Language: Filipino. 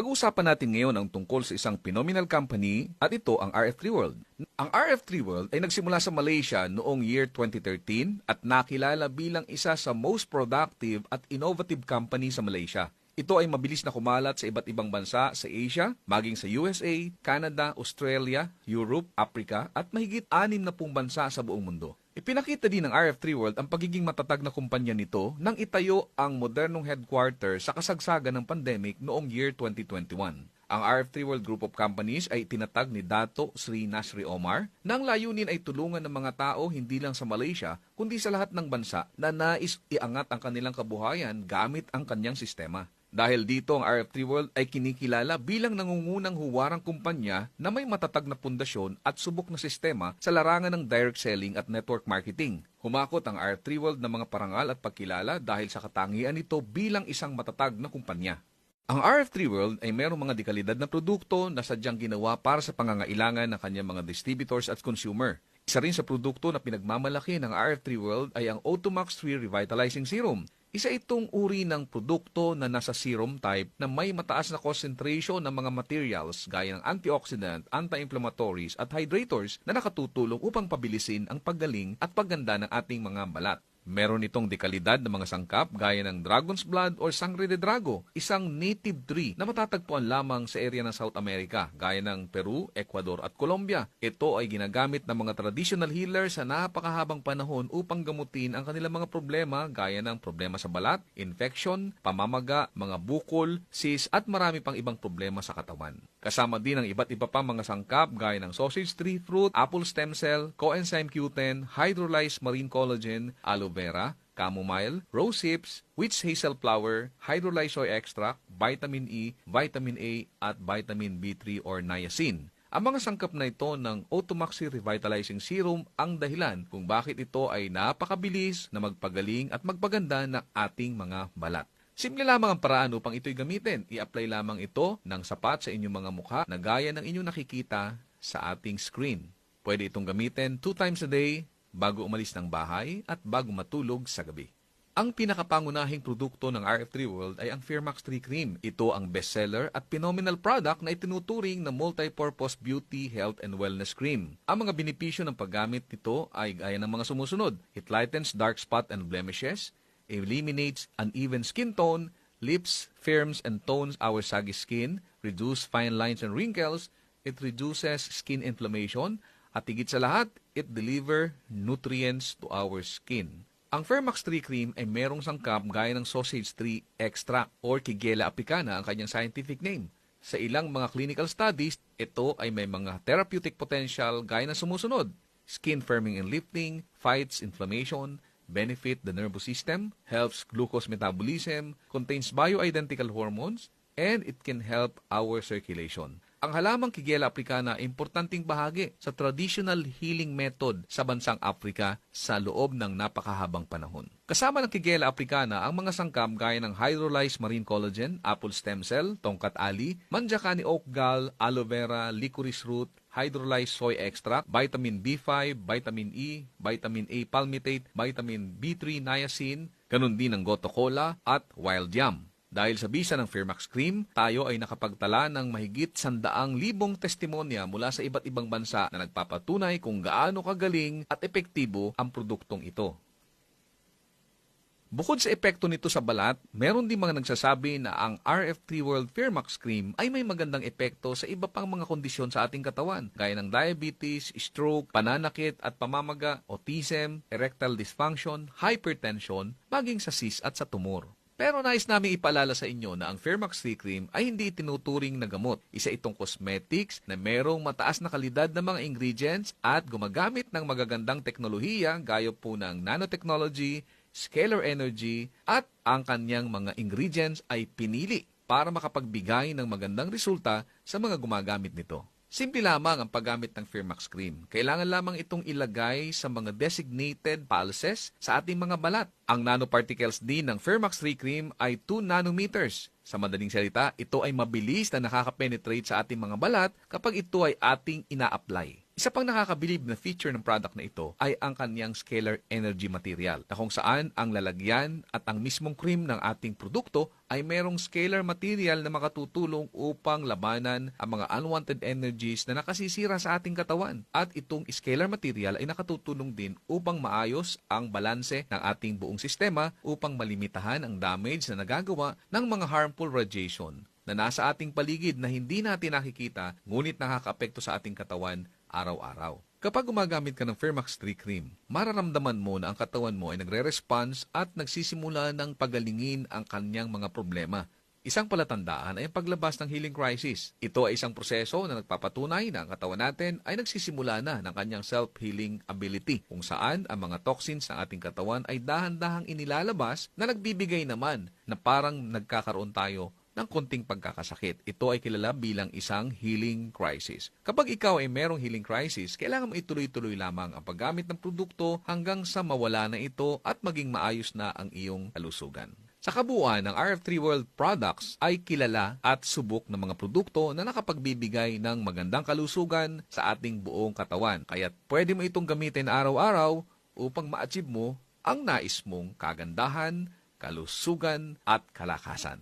Pag-uusapan natin ngayon ang tungkol sa isang phenomenal company at ito ang RF3 World. Ang RF3 World ay nagsimula sa Malaysia noong year 2013 at nakilala bilang isa sa most productive at innovative company sa Malaysia. Ito ay mabilis na kumalat sa iba't ibang bansa sa Asia, maging sa USA, Canada, Australia, Europe, Africa at mahigit 60 bansa sa buong mundo. Ipinakita din ng RF3 World ang pagiging matatag na kumpanya nito nang itayo ang modernong headquarters sa kasagsagan ng pandemic noong year 2021. Ang RF3 World Group of Companies ay tinatag ni Dato Sri Nasri Omar na ang layunin ay tulungan ng mga tao hindi lang sa Malaysia kundi sa lahat ng bansa na nais iangat ang kanilang kabuhayan gamit ang kanyang sistema. Dahil dito ang RF3 World ay kinikilala bilang nangungunang huwarang kumpanya na may matatag na pundasyon at subok na sistema sa larangan ng direct selling at network marketing. Humakot ang RF3 World ng mga parangal at pagkilala dahil sa katangian nito bilang isang matatag na kumpanya. Ang RF3 World ay mayroong mga dekalidad na produkto na sadyang ginawa para sa pangangailangan ng kanyang mga distributors at consumer. Isa rin sa produkto na pinagmamalaki ng RF3 World ay ang Automax 3 Revitalizing Serum. Isa itong uri ng produkto na nasa serum type na may mataas na concentration ng mga materials gaya ng antioxidant, anti-inflammatories at hydrators na nakatutulong upang pabilisin ang paggaling at pagganda ng ating mga balat. Meron itong dekalidad ng mga sangkap gaya ng Dragon's Blood or Sangre de Drago, isang native tree na matatagpuan lamang sa area ng South America gaya ng Peru, Ecuador at Colombia. Ito ay ginagamit ng mga traditional healers sa napakahabang panahon upang gamutin ang kanilang mga problema gaya ng problema sa balat, infection, pamamaga, mga bukol, cyst at marami pang ibang problema sa katawan. Kasama din ang iba't iba pang mga sangkap gaya ng sausage tree fruit, apple stem cell, coenzyme Q10, hydrolyzed marine collagen, aloe vera, chamomile, rose hips, witch hazel flower, hydrolyzed soy extract, vitamin E, vitamin A at vitamin B3 or niacin. Ang mga sangkap na ito ng Automax Revitalizing Serum ang dahilan kung bakit ito ay napakabilis na magpagaling at magpaganda ng ating mga balat. Simple lamang ang paraan upang ito'y gamitin. I-apply lamang ito ng sapat sa inyong mga mukha na gaya ng inyong nakikita sa ating screen. Pwede itong gamitin 2 times a day bago umalis ng bahay at bago matulog sa gabi. Ang pinakapangunahing produkto ng RF3 World ay ang Firmax 3 Cream. Ito ang bestseller at phenomenal product na itinuturing na multi-purpose beauty, health, and wellness cream. Ang mga benepisyo ng paggamit nito ay gaya ng mga sumusunod. It lightens dark spot and blemishes, eliminates uneven skin tone, lips, firms and tones our saggy skin, reduce fine lines and wrinkles, it reduces skin inflammation, at higit sa lahat, it deliver nutrients to our skin. Ang Firmax 3 Cream ay merong sangkap gaya ng sausage tree extract or Kigella applicana ang kanyang scientific name. Sa ilang mga clinical studies, ito ay may mga therapeutic potential gaya ng sumusunod: skin firming and lifting, fights inflammation, benefit the nervous system, helps glucose metabolism, contains bioidentical hormones, and it can help our circulation. Ang halamang Kigella applicana ay importanteng bahagi sa traditional healing method sa bansang Africa sa loob ng napakahabang panahon. Kasama ng Kigella applicana ang mga sangkap gaya ng hydrolyzed marine collagen, apple stem cell, tongkat ali, manjakani oak gall, aloe vera, licorice root, hydrolyzed soy extract, vitamin B5, vitamin E, vitamin A palmitate, vitamin B3 niacin, ganun din ang goto cola at wild yam. Dahil sa bisa ng Firmax Cream, tayo ay nakapagtala ng mahigit 100,000 testimonya mula sa iba't ibang bansa na nagpapatunay kung gaano kagaling at epektibo ang produktong ito. Bukod sa epekto nito sa balat, meron din mga nagsasabi na ang RF3 World Firmax Cream ay may magandang epekto sa iba pang mga kondisyon sa ating katawan, gaya ng diabetes, stroke, pananakit at pamamaga, autism, erectile dysfunction, hypertension, maging sa cyst at sa tumor. Pero nais namin ipaalala sa inyo na ang Firmax 3 Cream ay hindi tinuturing na gamot. Isa itong cosmetics na merong mataas na kalidad ng mga ingredients at gumagamit ng magagandang teknolohiya gaya po ng nanotechnology, scalar energy at ang kanyang mga ingredients ay pinili para makapagbigay ng magandang resulta sa mga gumagamit nito. Simple lamang ang paggamit ng Firmax Cream. Kailangan lamang itong ilagay sa mga designated pulses sa ating mga balat. Ang nanoparticles din ng Firmax 3 Cream ay 2 nanometers. Sa madaling salita, ito ay mabilis na nakaka-penetrate sa ating mga balat kapag ito ay ating ina-apply. Isa pang nakakabilib na feature ng product na ito ay ang kanyang scalar energy material na kung saan ang lalagyan at ang mismong cream ng ating produkto ay merong scalar material na makatutulong upang labanan ang mga unwanted energies na nakasisira sa ating katawan. At itong scalar material ay nakatutulong din upang maayos ang balanse ng ating buong sistema upang malimitahan ang damage na nagagawa ng mga harmful radiation na nasa ating paligid na hindi natin nakikita ngunit nakakaapekto sa ating katawan araw-araw. Kapag gumagamit ka ng Fairmax 3 cream, mararamdaman mo na ang katawan mo ay nagre-response at nagsisimula ng pagalingin ang kanyang mga problema. Isang palatandaan ay ang paglabas ng healing crisis. Ito ay isang proseso na nagpapatunay na ang katawan natin ay nagsisimula na ng kanyang self-healing ability, kung saan ang mga toxins ng ating katawan ay dahan-dahang inilalabas na nagbibigay naman na parang nagkakaroon tayo ng konting pagkakasakit. Ito ay kilala bilang isang healing crisis. Kapag ikaw ay merong healing crisis, kailangan mo ituloy-tuloy lamang ang paggamit ng produkto hanggang sa mawala na ito at maging maayos na ang iyong kalusugan. Sa kabuuan, ang RF3 World products ay kilala at subok ng mga produkto na nakapagbibigay ng magandang kalusugan sa ating buong katawan. Kaya pwede mo itong gamitin araw-araw upang ma-achieve mo ang nais mong kagandahan, kalusugan at kalakasan.